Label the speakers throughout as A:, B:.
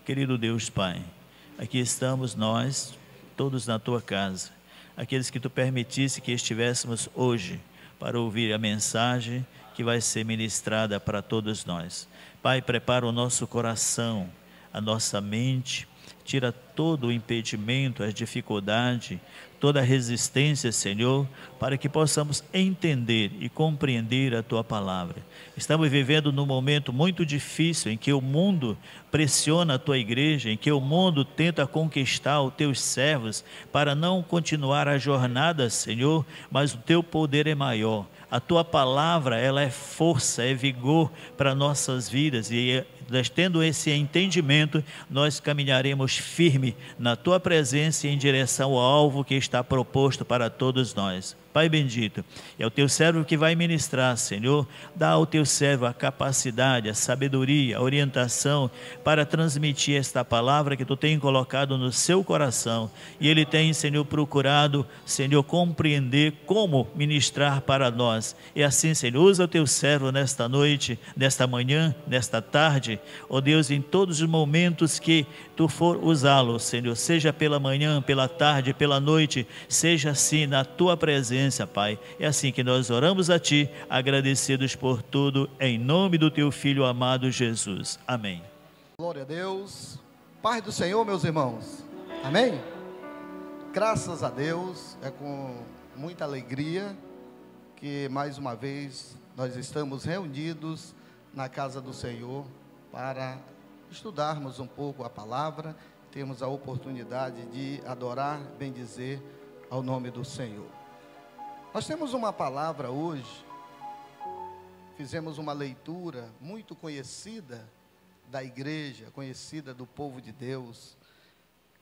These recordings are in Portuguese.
A: Querido Deus Pai, aqui estamos nós, todos na Tua casa, aqueles que Tu permitisse que estivéssemos hoje para ouvir a mensagem que vai ser ministrada para todos nós. Pai, prepara o nosso coração, a nossa mente, tira todo o impedimento, as dificuldades, toda a resistência, Senhor, para que possamos entender e compreender a Tua palavra. Estamos vivendo num momento muito difícil, em que o mundo pressiona a Tua igreja, em que o mundo tenta conquistar os Teus servos, para não continuar a jornada, Senhor, mas o Teu poder é maior. A Tua palavra, ela é força, é vigor para nossas vidas, e nós, tendo esse entendimento, nós caminharemos firme na Tua presença e em direção ao alvo que está proposto para todos nós. Pai bendito, é o Teu servo que vai ministrar, Senhor. Dá ao Teu servo a capacidade, a sabedoria, a orientação para transmitir esta palavra que Tu tem colocado no seu coração. E ele tem, Senhor, procurado, Senhor, compreender como ministrar para nós. E assim, Senhor, usa o Teu servo nesta noite, nesta manhã, nesta tarde, ó Deus, em todos os momentos que Tu for usá-lo, Senhor, seja pela manhã, pela tarde, pela noite, seja assim na Tua presença, Pai. É assim que nós oramos a Ti, agradecidos por tudo, em nome do Teu Filho amado Jesus. Amém.
B: Glória a Deus. Paz do Senhor, meus irmãos. Amém? Graças a Deus, é com muita alegria que mais uma vez nós estamos reunidos na casa do Senhor para estudarmos um pouco a palavra, temos a oportunidade de adorar, bendizer ao nome do Senhor. Nós temos uma palavra hoje, fizemos uma leitura muito conhecida da igreja, conhecida do povo de Deus,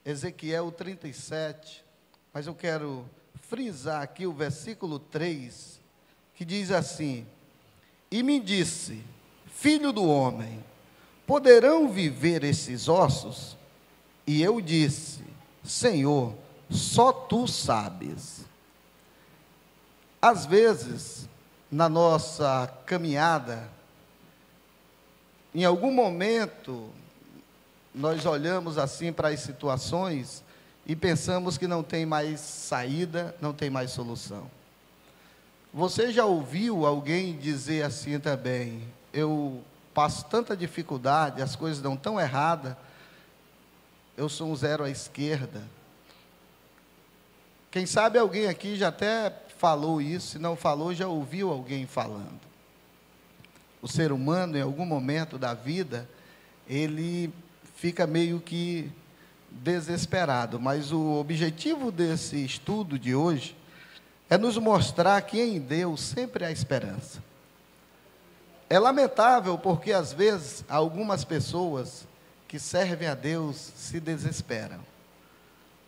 B: Ezequiel 37, mas eu quero frisar aqui o versículo 3, que diz assim: e me disse, filho do homem, poderão viver esses ossos? E eu disse, Senhor, só Tu sabes. Às vezes, na nossa caminhada, em algum momento, nós olhamos assim para as situações e pensamos que não tem mais saída, não tem mais solução. Você já ouviu alguém dizer assim também: eu passo tanta dificuldade, as coisas dão tão errada, eu sou um zero à esquerda. Quem sabe alguém aqui já até falou isso, se não falou, já ouviu alguém falando. O ser humano, em algum momento da vida, ele fica meio que desesperado, mas o objetivo desse estudo de hoje é nos mostrar que em Deus sempre há esperança. É lamentável porque às vezes algumas pessoas que servem a Deus se desesperam,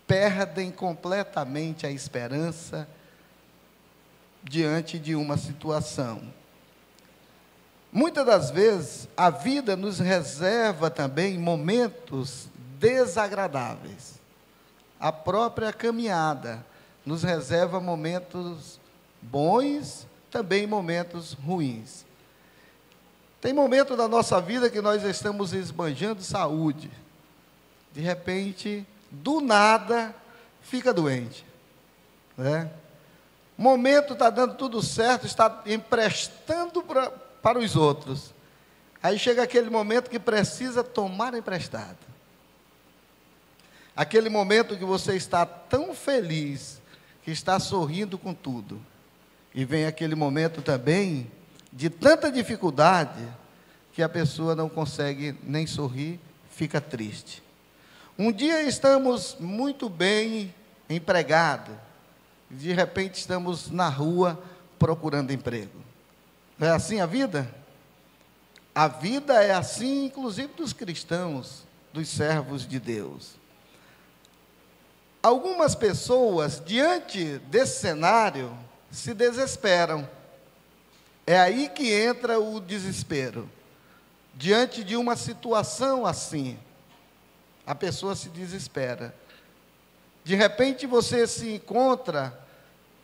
B: perdem completamente a esperança diante de uma situação. Muitas das vezes a vida nos reserva também momentos desagradáveis. A própria caminhada nos reserva momentos bons, também momentos ruins. Tem momento da nossa vida que nós estamos esbanjando saúde. De repente, do nada, fica doente, né? Momento está dando tudo certo, está emprestando para os outros. Aí chega aquele momento que precisa tomar emprestado. Aquele momento que você está tão feliz, que está sorrindo com tudo. E vem aquele momento também de tanta dificuldade, que a pessoa não consegue nem sorrir, fica triste. Um dia estamos muito bem empregados, de repente estamos na rua procurando emprego. Não é assim a vida? A vida é assim, inclusive dos cristãos, dos servos de Deus. Algumas pessoas, diante desse cenário, se desesperam. É aí que entra o desespero. Diante de uma situação assim, a pessoa se desespera. De repente você se encontra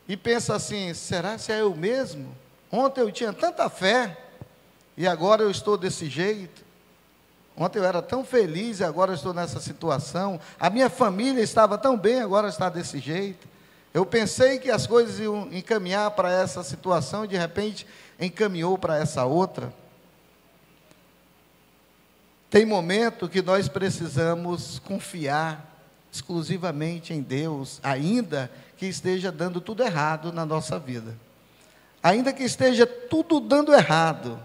B: e pensa assim: será que é eu mesmo? Ontem eu tinha tanta fé e agora eu estou desse jeito. Ontem eu era tão feliz e agora estou nessa situação. A minha família estava tão bem, agora está desse jeito. Eu pensei que as coisas iam encaminhar para essa situação e de repente encaminhou para essa outra. Tem momento que nós precisamos confiar exclusivamente em Deus, ainda que esteja dando tudo errado na nossa vida. Ainda que esteja tudo dando errado,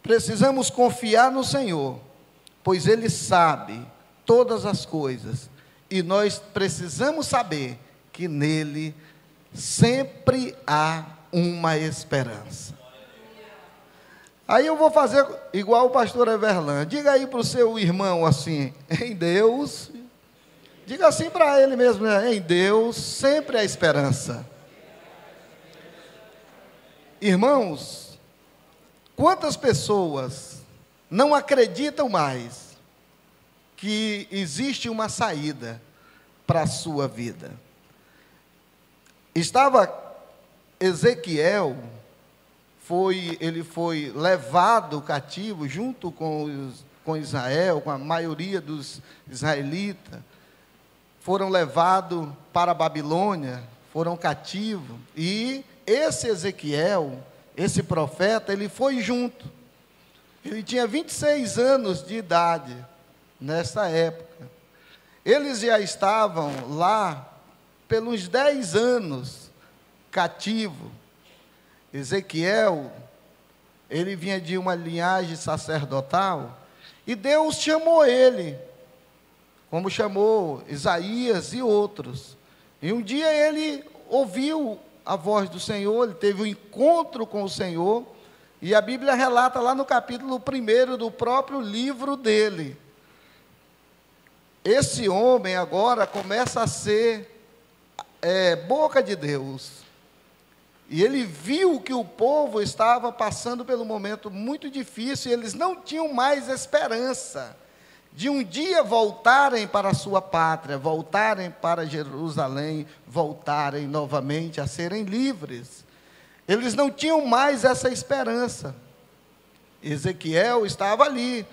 B: precisamos confiar no Senhor, pois Ele sabe todas as coisas, e nós precisamos saber que nele sempre há uma esperança. Aí eu vou fazer igual o pastor Everlan. Diga aí para o seu irmão assim, em Deus, diga assim para ele mesmo, né? Em Deus sempre há esperança. Irmãos, quantas pessoas não acreditam mais que existe uma saída para a sua vida? Estava Ezequiel, ele foi levado cativo junto com Israel, com a maioria dos israelitas, foram levados para a Babilônia, foram cativos, e esse Ezequiel, esse profeta, ele foi junto. Ele tinha 26 anos de idade, nessa época. Eles já estavam lá pelos 10 anos cativo. Ezequiel, ele vinha de uma linhagem sacerdotal, e Deus chamou ele, como chamou Isaías e outros. E um dia ele ouviu a voz do Senhor, ele teve um encontro com o Senhor, e a Bíblia relata lá no capítulo 1 do próprio livro dele. Esse homem agora começa a ser boca de Deus. E ele viu que o povo estava passando por um momento muito difícil, e eles não tinham mais esperança de um dia voltarem para a sua pátria, voltarem para Jerusalém, voltarem novamente a serem livres. Eles não tinham mais essa esperança. Ezequiel estava ali.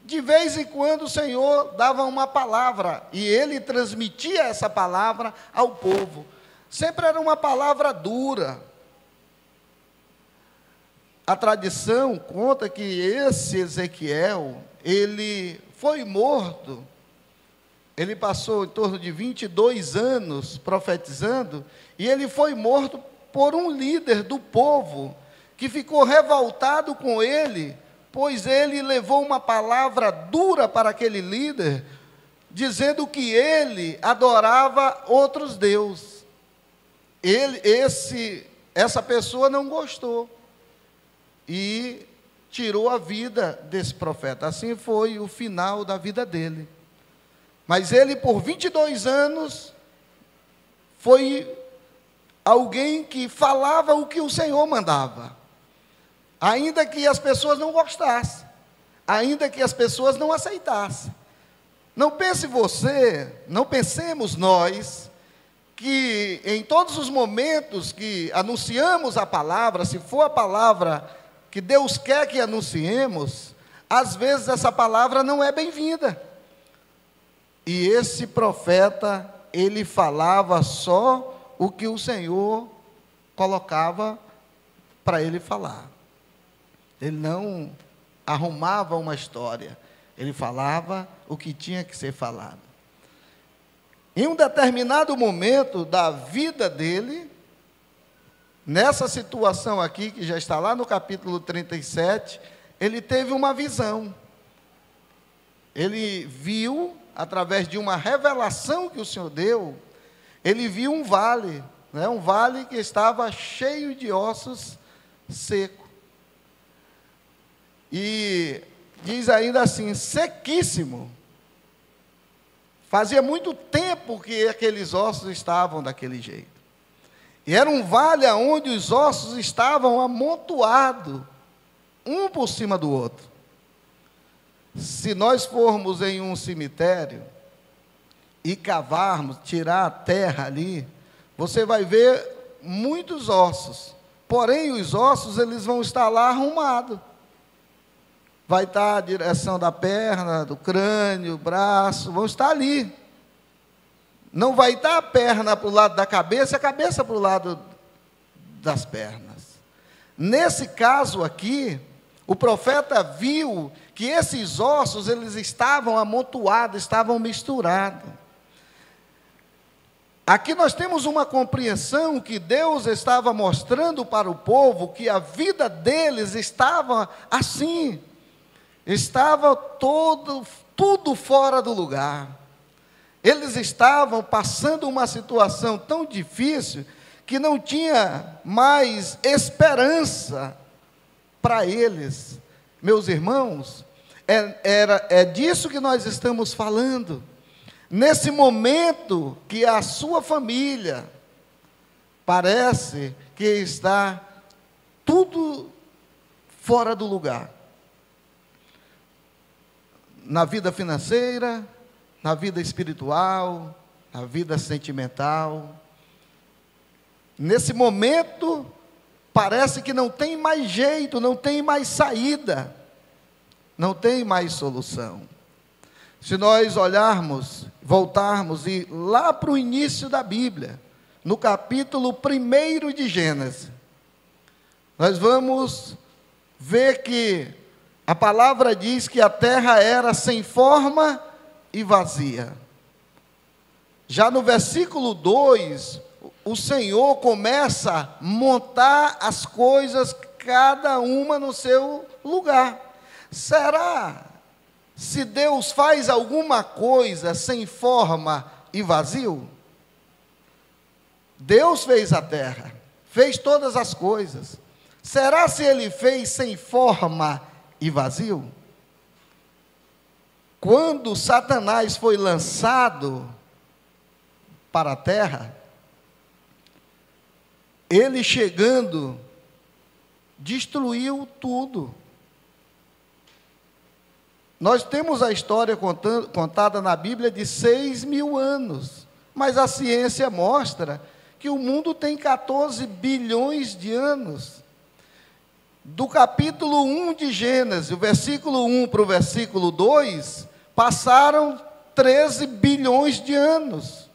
B: De vez em quando o Senhor dava uma palavra, e ele transmitia essa palavra ao povo. Sempre era uma palavra dura. A tradição conta que esse Ezequiel, ele foi morto. Ele passou em torno de 22 anos profetizando, e ele foi morto por um líder do povo, que ficou revoltado com ele, pois ele levou uma palavra dura para aquele líder, dizendo que ele adorava outros deuses. Essa pessoa não gostou e tirou a vida desse profeta. Assim foi o final da vida dele. Mas ele, por 22 anos, foi alguém que falava o que o Senhor mandava, ainda que as pessoas não gostassem, ainda que as pessoas não aceitassem. Não pense você, não pensemos nós, que em todos os momentos que anunciamos a palavra, se for a palavra que Deus quer que anunciemos, às vezes essa palavra não é bem-vinda. E esse profeta, ele falava só o que o Senhor colocava para ele falar. Ele não arrumava uma história, ele falava o que tinha que ser falado. Em um determinado momento da vida dele, nessa situação aqui, que já está lá no capítulo 37, ele teve uma visão. Ele viu, através de uma revelação que o Senhor deu, ele viu um vale, um vale que estava cheio de ossos secos. E diz ainda assim, sequíssimo. Fazia muito tempo que aqueles ossos estavam daquele jeito. E era um vale onde os ossos estavam amontoados, um por cima do outro. Se nós formos em um cemitério e cavarmos, tirar a terra ali, você vai ver muitos ossos. Porém, os ossos, eles vão estar lá arrumados. vai estar a direção da perna, do crânio, braço, vão estar ali. Não vai estar a perna para o lado da cabeça, a cabeça para o lado das pernas. Nesse caso aqui, o profeta viu que esses ossos, eles estavam amontoados, estavam misturados. Aqui nós temos uma compreensão que Deus estava mostrando para o povo que a vida deles estava assim, estava tudo fora do lugar. Eles estavam passando uma situação tão difícil que não tinha mais esperança para eles. Meus irmãos, é disso que nós estamos falando. Nesse momento que a sua família parece que está tudo fora do lugar. Na vida financeira, na vida espiritual, na vida sentimental. Nesse momento, parece que não tem mais jeito, não tem mais saída, não tem mais solução. Se nós olharmos, voltarmos e lá para o início da Bíblia, no capítulo 1 de Gênesis, nós vamos ver que a palavra diz que a terra era sem forma e vazia. Já no versículo 2, o Senhor começa a montar as coisas, cada uma no seu lugar. Será se Deus faz alguma coisa sem forma e vazio? Deus fez a terra, fez todas as coisas. Será se Ele fez sem forma e vazio? Quando Satanás foi lançado para a terra, ele chegando, destruiu tudo. Nós temos a história contada na Bíblia de 6.000 anos, mas a ciência mostra que o mundo tem 14 bilhões de anos. Do capítulo 1 de Gênesis, o versículo 1 para o versículo 2, passaram 13 bilhões de anos.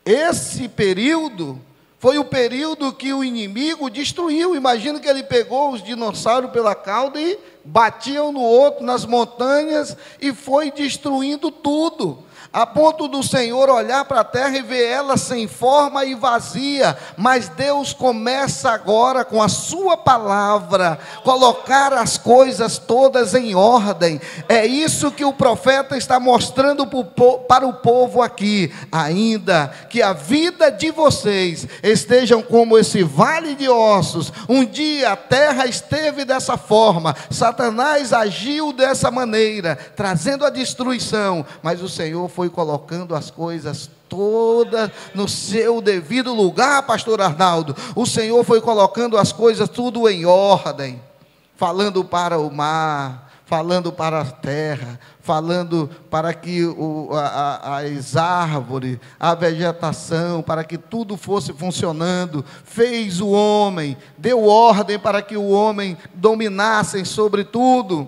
B: Esse período foi o período que o inimigo destruiu. Imagina que ele pegou os dinossauros pela cauda e batia um no outro nas montanhas e foi destruindo tudo, a ponto do Senhor olhar para a terra e ver ela sem forma e vazia. Mas Deus começa agora com a sua palavra, colocar as coisas todas em ordem. É isso que o profeta está mostrando para o povo aqui. Ainda que a vida de vocês estejam como esse vale de ossos, um dia a terra esteve dessa forma, Satanás agiu dessa maneira, trazendo a destruição, mas o Senhor foi colocando as coisas todas no seu devido lugar, pastor Arnaldo. O Senhor foi colocando as coisas tudo em ordem, falando para o mar, falando para a terra, falando para que as árvores, a vegetação, para que tudo fosse funcionando. Fez o homem, deu ordem para que o homem dominasse sobre tudo.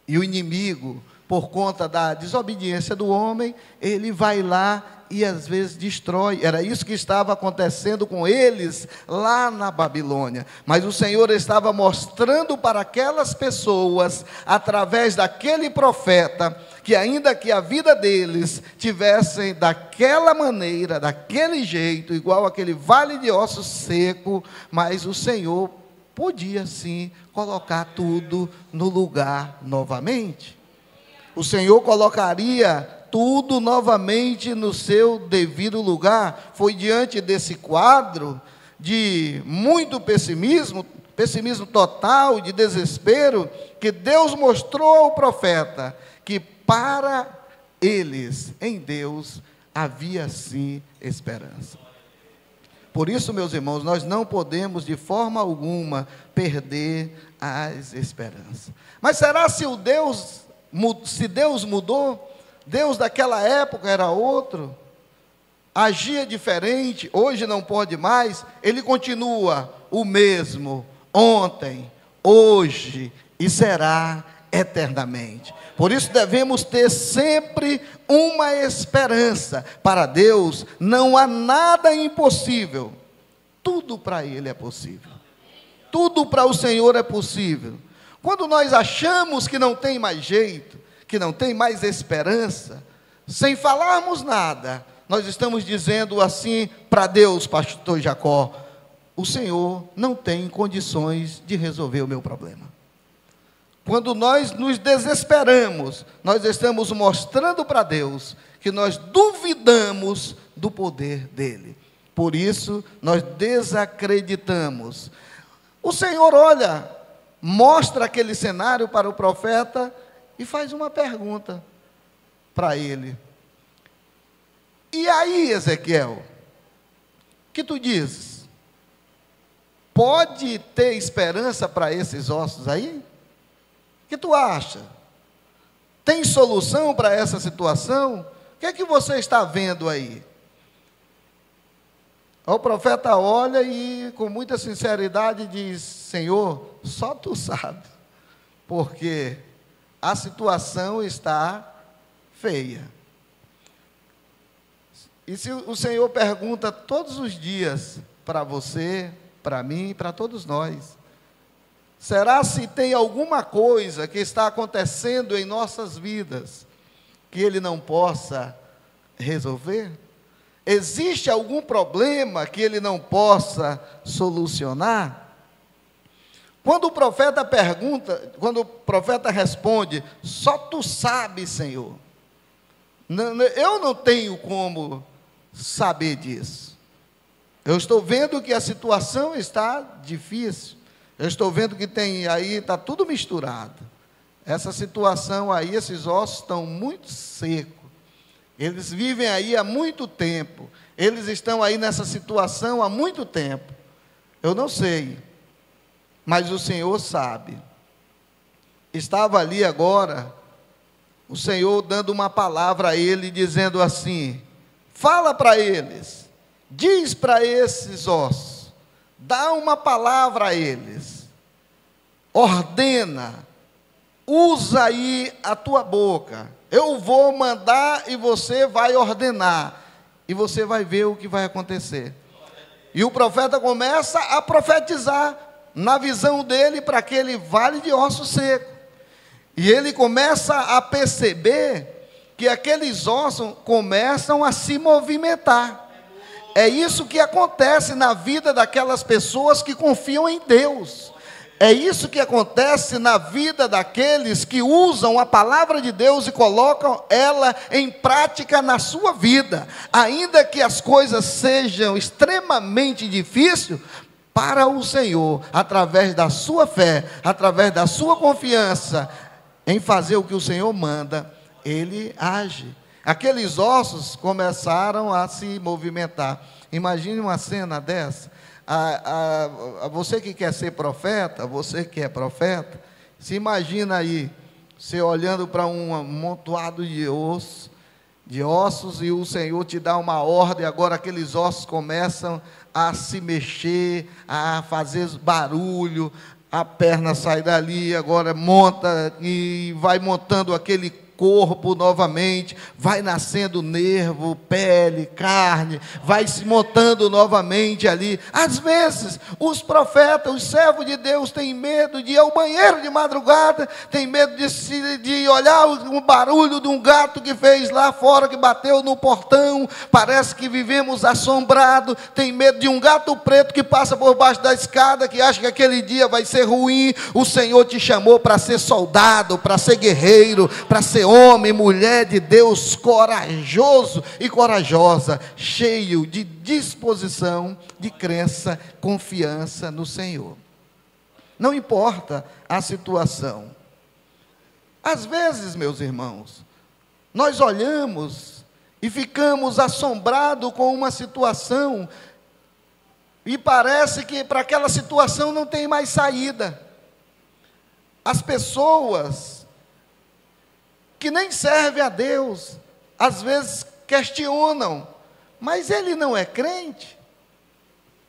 B: E o inimigo, por conta da desobediência do homem, ele vai lá e às vezes destrói. Era isso que estava acontecendo com eles lá na Babilônia. Mas o Senhor estava mostrando para aquelas pessoas, através daquele profeta, que ainda que a vida deles tivessem daquela maneira, daquele jeito, igual aquele vale de ossos seco, mas o Senhor podia sim colocar tudo no lugar novamente. O Senhor colocaria tudo novamente no seu devido lugar. Foi diante desse quadro de muito pessimismo total, de desespero, que Deus mostrou ao profeta que para eles, em Deus, havia sim esperança. Por isso, meus irmãos, nós não podemos de forma alguma perder as esperanças. Mas será se Deus mudou? Deus daquela época era outro, agia diferente, hoje não pode mais. Ele continua o mesmo, ontem, hoje e será eternamente. Por isso devemos ter sempre uma esperança. Para Deus não há nada impossível. Tudo para Ele é possível. Tudo para o Senhor é possível. Quando nós achamos que não tem mais jeito, que não tem mais esperança, sem falarmos nada, nós estamos dizendo assim para Deus, pastor Jacó: o Senhor não tem condições de resolver o meu problema. Quando nós nos desesperamos, nós estamos mostrando para Deus que nós duvidamos do poder dEle. Por isso, nós desacreditamos. O Senhor olha, mostra aquele cenário para o profeta e faz uma pergunta para ele. E aí, Ezequiel, o que tu dizes? Pode ter esperança para esses ossos aí? O que tu acha? Tem solução para essa situação? O que é que você está vendo aí? O profeta olha e com muita sinceridade diz: Senhor, só tu sabe, porque a situação está feia. E se o Senhor pergunta todos os dias para você, para mim, para todos nós: será se tem alguma coisa que está acontecendo em nossas vidas que Ele não possa resolver? Existe algum problema que Ele não possa solucionar? Quando o profeta pergunta, quando o profeta responde: só tu sabes, Senhor, eu não tenho como saber disso. Eu estou vendo que a situação está difícil. Eu estou vendo que tem aí, está tudo misturado. Essa situação aí, esses ossos estão muito secos. Eles vivem aí há muito tempo. Eles estão aí nessa situação há muito tempo. Eu não sei, mas o Senhor sabe. Estava ali agora o Senhor dando uma palavra a ele, dizendo assim: fala para eles, diz para esses ossos, dá uma palavra a eles, ordena, usa aí a tua boca. Eu vou mandar e você vai ordenar, e você vai ver o que vai acontecer. E o profeta começa a profetizar na visão dele para aquele vale de ossos secos. E ele começa a perceber que aqueles ossos começam a se movimentar. É isso que acontece na vida daquelas pessoas que confiam em Deus. É isso que acontece na vida daqueles que usam a palavra de Deus e colocam ela em prática na sua vida. Ainda que as coisas sejam extremamente difíceis, para o Senhor, através da sua fé, através da sua confiança em fazer o que o Senhor manda, Ele age. Aqueles ossos começaram a se movimentar. Imagine uma cena dessa. Você que quer ser profeta, você que é profeta, se imagina aí, você olhando para um amontoado de ossos, e o Senhor te dá uma ordem, agora aqueles ossos começam a se mexer, a fazer barulho, a perna sai dali, agora monta e vai montando aquele corpo novamente, vai nascendo nervo, pele, carne, vai se montando novamente ali. Às vezes, os profetas, os servos de Deus têm medo de ir ao banheiro de madrugada, têm medo de olhar o barulho de um gato que fez lá fora, que bateu no portão, parece que vivemos assombrados, tem medo de um gato preto que passa por baixo da escada, que acha que aquele dia vai ser ruim. O Senhor te chamou para ser soldado, para ser guerreiro, para ser homem, mulher de Deus, corajoso e corajosa, cheio de disposição, de crença, confiança no Senhor. Não importa a situação. Às vezes, meus irmãos, nós olhamos e ficamos assombrados com uma situação e parece que para aquela situação não tem mais saída. As pessoas que nem servem a Deus, às vezes questionam: mas ele não é crente?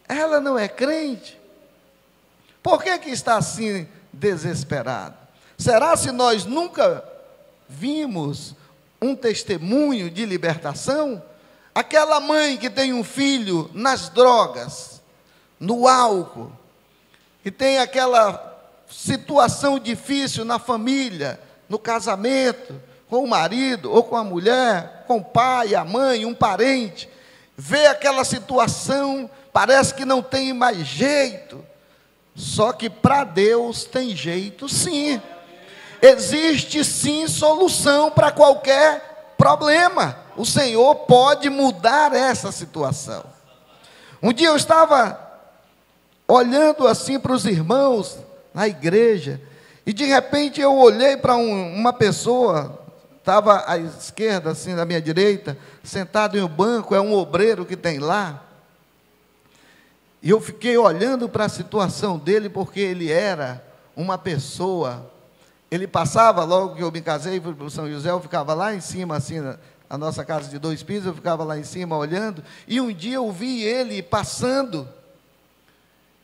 B: Ela não é crente? Por que está assim desesperado? Será se nós nunca vimos um testemunho de libertação? Aquela mãe que tem um filho nas drogas, no álcool, e tem aquela situação difícil na família, no casamento, com o marido ou com a mulher, com o pai, a mãe, um parente, vê aquela situação, parece que não tem mais jeito, só que para Deus tem jeito sim. Existe sim solução para qualquer problema. O Senhor pode mudar essa situação. Um dia eu estava olhando assim para os irmãos na igreja, e de repente eu olhei para uma pessoa, estava à esquerda, assim, da minha direita, sentado em um banco, é um obreiro que tem lá, e eu fiquei olhando para a situação dele, porque ele era uma pessoa, ele passava, logo que eu me casei, fui para o São José, eu ficava lá em cima, assim, a nossa casa de 2 pisos, eu ficava lá em cima olhando, e um dia eu vi ele passando,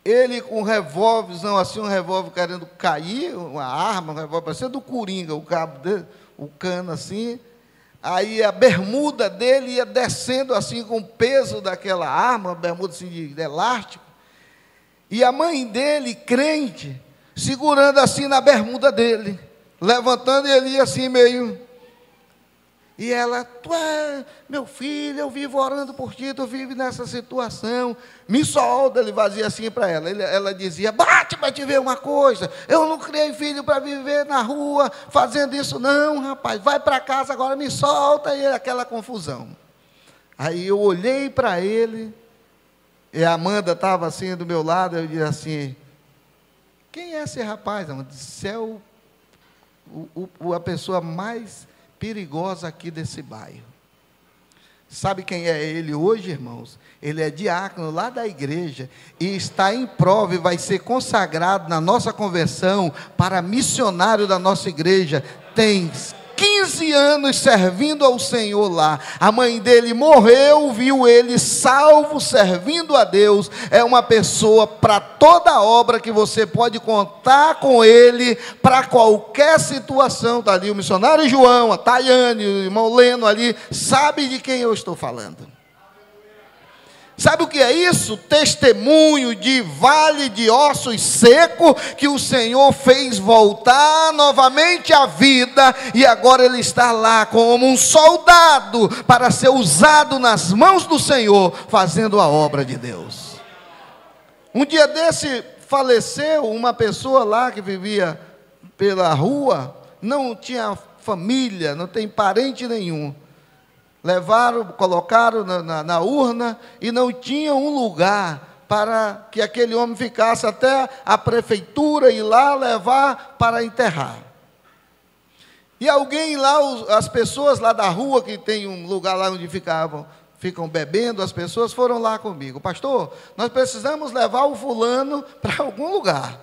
B: ele com um revólverzão assim, um revólver querendo cair, uma arma, um revólver parecendo do Coringa, o cabo dele, o cano assim, aí a bermuda dele ia descendo assim com o peso daquela arma, bermuda assim de elástico, e a mãe dele, crente, segurando assim na bermuda dele, levantando, e ele ia assim meio... E ela, tu é meu filho, eu vivo orando por ti, tu vive nessa situação, me solta. Ele fazia assim para ela, ela dizia, bate para te ver uma coisa, eu não criei filho para viver na rua, fazendo isso não, rapaz, vai para casa agora, me solta, e aquela confusão. Aí eu olhei para ele, e a Amanda estava assim do meu lado, eu disse assim, quem é esse rapaz? Ela disse, é a pessoa mais perigosa aqui desse bairro. Sabe quem é ele hoje, irmãos? Ele é diácono lá da igreja e está em prova e vai ser consagrado na nossa conversão para missionário da nossa igreja. Tem 15 anos servindo ao Senhor lá. A mãe dele morreu, viu ele salvo, servindo a Deus. É uma pessoa para toda obra que você pode contar com ele, para qualquer situação. Está ali o missionário João, a Tayane, o irmão Leno ali, sabe de quem eu estou falando. Sabe o que é isso? Testemunho de vale de ossos seco, que o Senhor fez voltar novamente à vida, e agora ele está lá como um soldado, para ser usado nas mãos do Senhor, fazendo a obra de Deus. Um dia desse, faleceu uma pessoa lá, que vivia pela rua, não tinha família, não tem parente nenhum. Levaram, colocaram na urna, e não tinha um lugar para que aquele homem ficasse, até a prefeitura ir lá levar para enterrar. E alguém lá, as pessoas lá da rua, que tem um lugar lá onde ficam bebendo, as pessoas foram lá comigo, pastor, nós precisamos levar o fulano para algum lugar,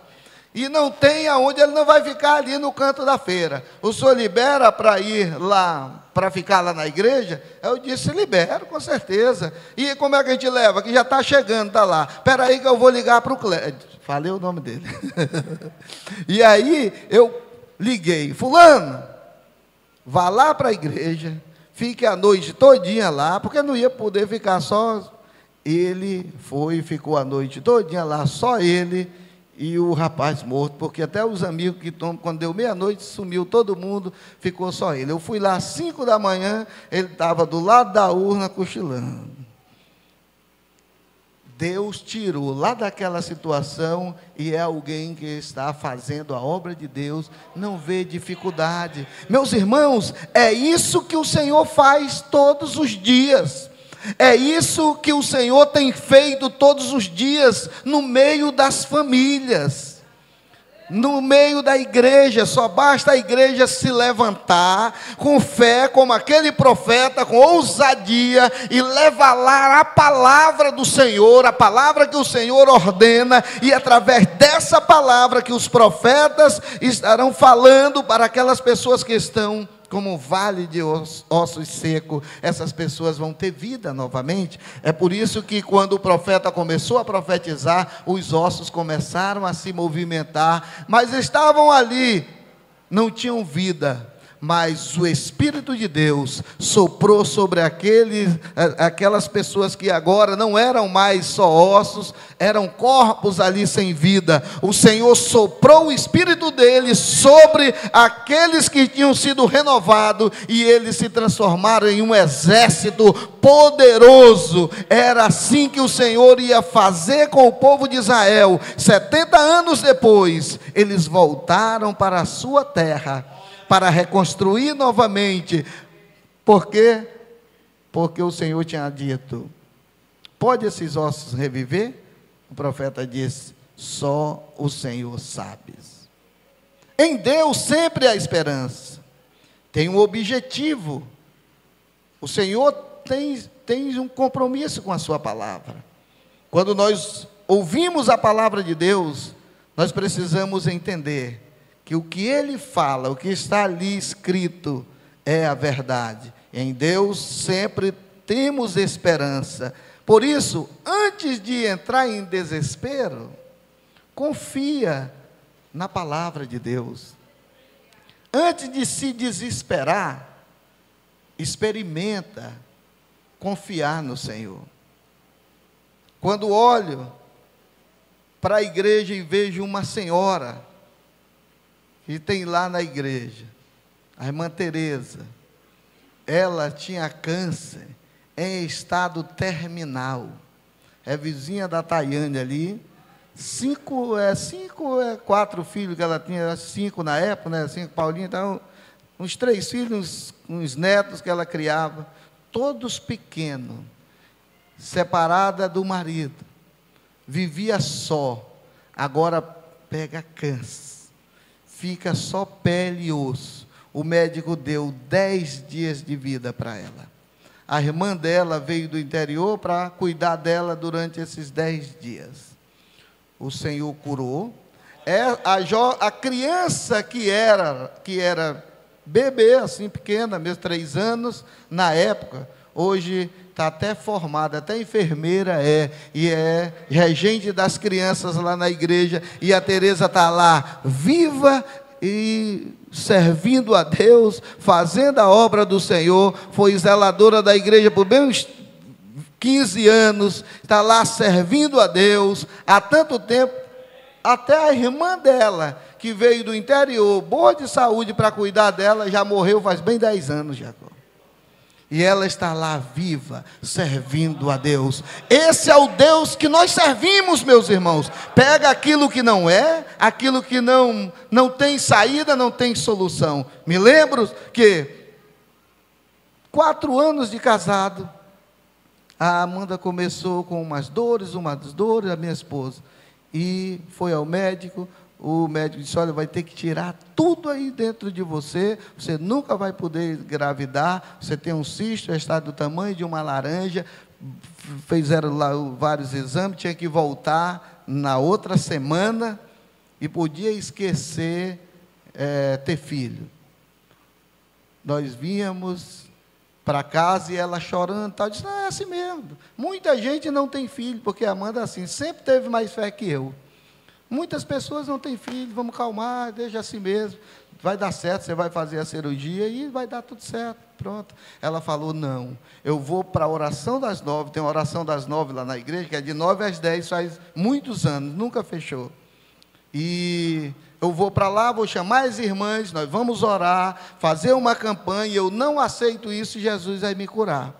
B: e não tem aonde, ele não vai ficar ali no canto da feira, o senhor libera para ir lá, para ficar lá na igreja? Eu disse, libero, com certeza. E como é que a gente leva? Que já está chegando, está lá. Espera aí que eu vou ligar para o Clédio. Falei o nome dele. E aí eu liguei, fulano, vá lá para a igreja, fique a noite todinha lá, porque não ia poder ficar só. Ele foi e ficou a noite todinha lá, só ele e o rapaz morto, porque até os amigos que tomam, quando deu meia-noite, sumiu todo mundo, ficou só ele. Eu fui lá às 5 da manhã, ele estava do lado da urna cochilando. Deus tirou lá daquela situação, e é alguém que está fazendo a obra de Deus, não vê dificuldade. Meus irmãos, é isso que o Senhor faz todos os dias. É isso que o Senhor tem feito todos os dias, no meio das famílias, no meio da igreja. Só basta a igreja se levantar com fé, como aquele profeta, com ousadia, e levar lá a palavra do Senhor, a palavra que o Senhor ordena, e através dessa palavra que os profetas estarão falando para aquelas pessoas que estão como um vale de ossos secos, essas pessoas vão ter vida novamente. É por isso que quando o profeta começou a profetizar, os ossos começaram a se movimentar, mas estavam ali não tinham vida, mas o Espírito de Deus soprou sobre aquelas pessoas que agora não eram mais só ossos, eram corpos ali sem vida. O Senhor soprou o Espírito dele sobre aqueles que tinham sido renovados, e eles se transformaram em um exército poderoso. Era assim que o Senhor ia fazer com o povo de Israel. 70 anos depois, eles voltaram para a sua terra, para reconstruir novamente. Por quê? Porque o Senhor tinha dito: pode esses ossos reviver? O profeta disse: só o Senhor sabe. Em Deus sempre há esperança, tem um objetivo. O Senhor tem um compromisso com a sua palavra. Quando nós ouvimos a palavra de Deus, nós precisamos entender que o que Ele fala, o que está ali escrito, é a verdade. Em Deus sempre temos esperança. Por isso, antes de entrar em desespero, confia na palavra de Deus. Antes de se desesperar, experimenta confiar no Senhor. Quando olho para a igreja e vejo uma senhora que tem lá na igreja, a irmã Teresa, ela tinha câncer em estado terminal, é vizinha da Tayane ali, 4 filhos que ela tinha, 5 na época, né? 5 Paulinho, então, uns 3 filhos, uns netos que ela criava, todos pequenos, separada do marido, vivia só, agora pega câncer, fica só pele e osso. O médico deu 10 dias de vida para ela. A irmã dela veio do interior para cuidar dela durante esses 10 dias. O Senhor curou. A criança que era bebê, assim pequena, mesmo 3 anos, na época, hoje está até formada, até enfermeira e é regente das crianças lá na igreja, e a Teresa está lá, viva e servindo a Deus, fazendo a obra do Senhor. Foi zeladora da igreja por bem uns 15 anos, está lá servindo a Deus há tanto tempo. Até a irmã dela, que veio do interior, boa de saúde para cuidar dela, já morreu faz bem 10 anos, Jacó. E ela está lá viva, servindo a Deus. Esse é o Deus que nós servimos, meus irmãos. Pega aquilo que não é, aquilo que não tem saída, não tem solução. Me lembro que 4 anos de casado, a Amanda começou com umas dores, a minha esposa, e foi ao médico. O médico disse: olha, vai ter que tirar tudo aí dentro de você, você nunca vai poder engravidar, você tem um cisto, está do tamanho de uma laranja. Fizeram lá vários exames, tinha que voltar na outra semana, e podia esquecer ter filho. Nós víamos para casa e ela chorando, tal, disse: não, é assim mesmo, muita gente não tem filho, porque a Amanda assim, sempre teve mais fé que eu. Muitas pessoas não têm filho, vamos calmar, deixa assim mesmo, vai dar certo, você vai fazer a cirurgia e vai dar tudo certo, pronto. Ela falou: não, eu vou para a oração das 9, tem uma oração das 9 lá na igreja, que é de 9 às 10, faz muitos anos, nunca fechou. E eu vou para lá, vou chamar as irmãs, nós vamos orar, fazer uma campanha, eu não aceito isso, Jesus vai me curar.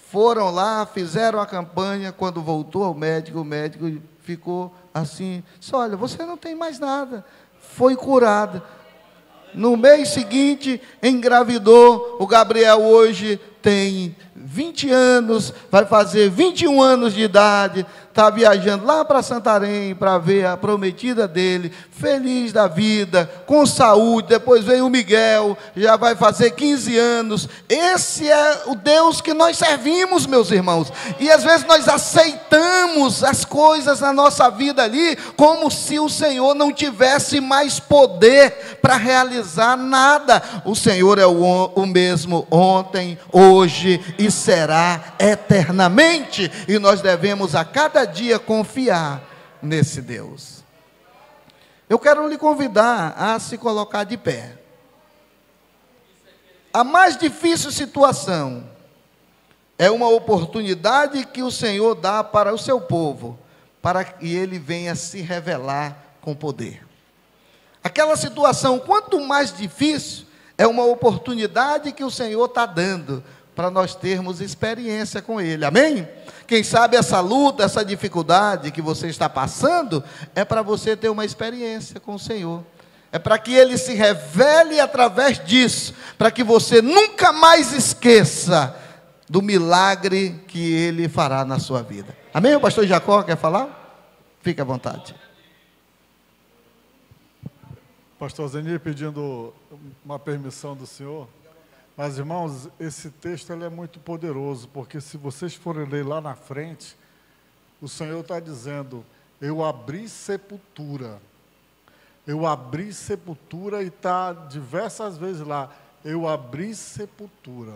B: Foram lá, fizeram a campanha, quando voltou ao médico, o médico ficou assim, disse: olha, você não tem mais nada, foi curada. No mês seguinte, engravidou. O Gabriel hoje tem 20 anos, vai fazer 21 anos de idade, está viajando lá para Santarém para ver a prometida dele, feliz da vida, com saúde. Depois veio o Miguel, já vai fazer 15 anos. Esse é o Deus que nós servimos, meus irmãos. E às vezes nós aceitamos as coisas na nossa vida ali, como se o Senhor não tivesse mais poder para realizar nada. O Senhor é o mesmo ontem, hoje e será eternamente, e nós devemos a cada dia confiar nesse Deus. Eu quero lhe convidar a se colocar de pé. A mais difícil situação é uma oportunidade que o Senhor dá para o seu povo, para que ele venha se revelar com poder. Aquela situação, quanto mais difícil, é uma oportunidade que o Senhor está dando para nós termos experiência com Ele, amém? Quem sabe essa luta, essa dificuldade que você está passando, é para você ter uma experiência com o Senhor. É para que Ele se revele através disso, para que você nunca mais esqueça do milagre que Ele fará na sua vida. Amém? O pastor Jacó quer falar? Fique à vontade.
C: Pastor Zenir pedindo uma permissão do senhor. Mas, irmãos, esse texto ele é muito poderoso, porque se vocês forem ler lá na frente, o Senhor está dizendo, eu abri sepultura. Eu abri sepultura, e está diversas vezes lá, eu abri sepultura.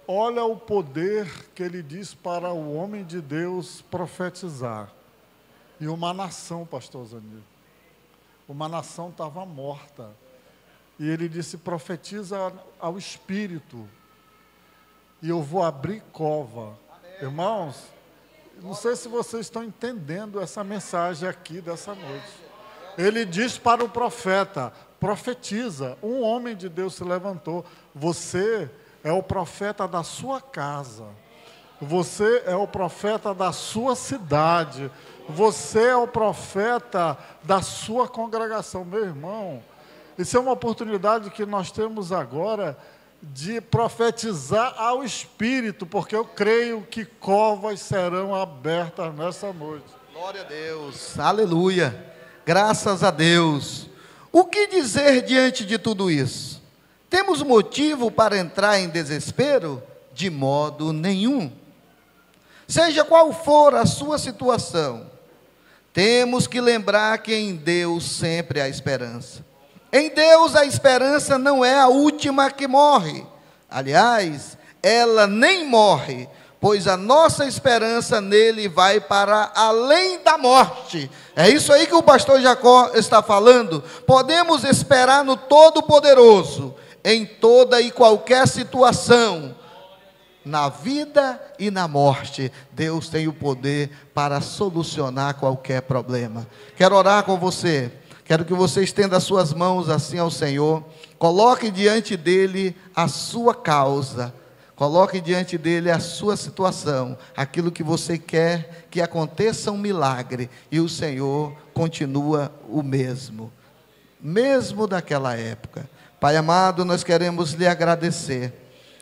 C: Olha o poder que ele diz para o homem de Deus profetizar. E uma nação, pastor Zanir, uma nação estava morta. E ele disse, profetiza ao Espírito, e eu vou abrir cova. Amém. Irmãos, não sei se vocês estão entendendo essa mensagem aqui dessa noite. Ele diz para o profeta, profetiza. Um homem de Deus se levantou. Você é o profeta da sua casa. Você é o profeta da sua cidade. Você é o profeta da sua congregação. Meu irmão, isso é uma oportunidade que nós temos agora de profetizar ao Espírito, porque eu creio que covas serão abertas nessa noite.
B: Glória a Deus, aleluia, graças a Deus. O que dizer diante de tudo isso? Temos motivo para entrar em desespero? De modo nenhum. Seja qual for a sua situação, temos que lembrar que em Deus sempre há esperança. Em Deus a esperança não é a última que morre. Aliás, ela nem morre, pois a nossa esperança nele vai para além da morte. É isso aí que o pastor Jacó está falando. Podemos esperar no Todo-Poderoso, em toda e qualquer situação, na vida e na morte. Deus tem o poder para solucionar qualquer problema. Quero orar com você. Quero que você estenda as suas mãos assim ao Senhor. Coloque diante dele a sua causa. Coloque diante dele a sua situação. Aquilo que você quer que aconteça um milagre. E o Senhor continua o mesmo. Mesmo daquela época. Pai amado, nós queremos lhe agradecer.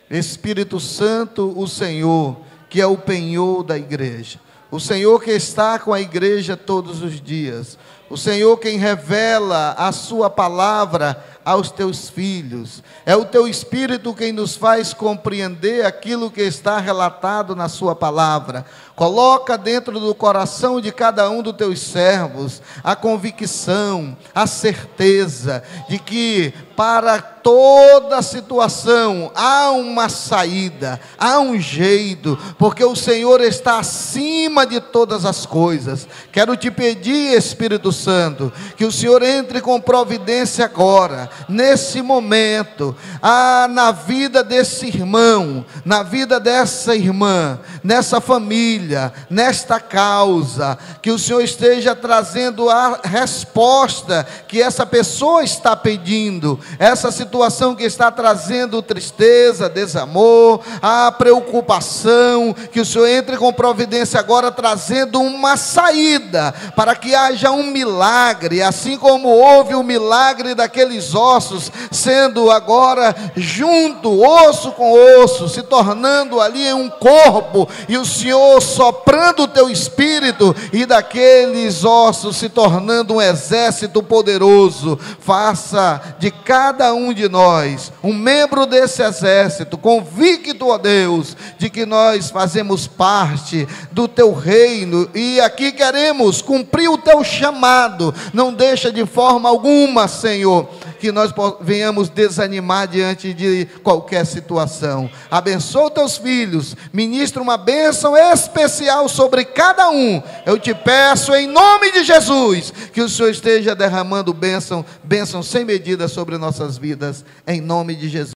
B: Espírito Santo, o Senhor, que é o penhor da igreja. O Senhor que está com a igreja todos os dias. O Senhor quem revela a sua palavra aos teus filhos. É o teu Espírito quem nos faz compreender aquilo que está relatado na sua palavra. Coloca dentro do coração de cada um dos teus servos a convicção, a certeza de que para toda situação há uma saída, há um jeito, porque o Senhor está acima de todas as coisas. Quero te pedir, Espírito Santo, que o Senhor entre com providência agora, nesse momento, na vida desse irmão, na vida dessa irmã, nessa família, nesta causa, que o Senhor esteja trazendo a resposta que essa pessoa está pedindo, essa situação que está trazendo tristeza, desamor, a preocupação, que o Senhor entre com providência agora, trazendo uma saída, para que haja um milagre, assim como houve o milagre daqueles ossos, sendo agora junto, osso com osso, se tornando ali um corpo, e o Senhor soprando o teu Espírito, e daqueles ossos se tornando um exército poderoso. Faça de cada um de nós um membro desse exército, convicto, ó Deus, de que nós fazemos parte do teu reino, e aqui queremos cumprir o teu chamado. Não deixa de forma alguma, Senhor, que nós venhamos desanimar diante de qualquer situação. Abençoa teus filhos, ministra uma bênção especial sobre cada um. Eu te peço em nome de Jesus, que o Senhor esteja derramando bênção sem medida sobre nossas vidas, em nome de Jesus.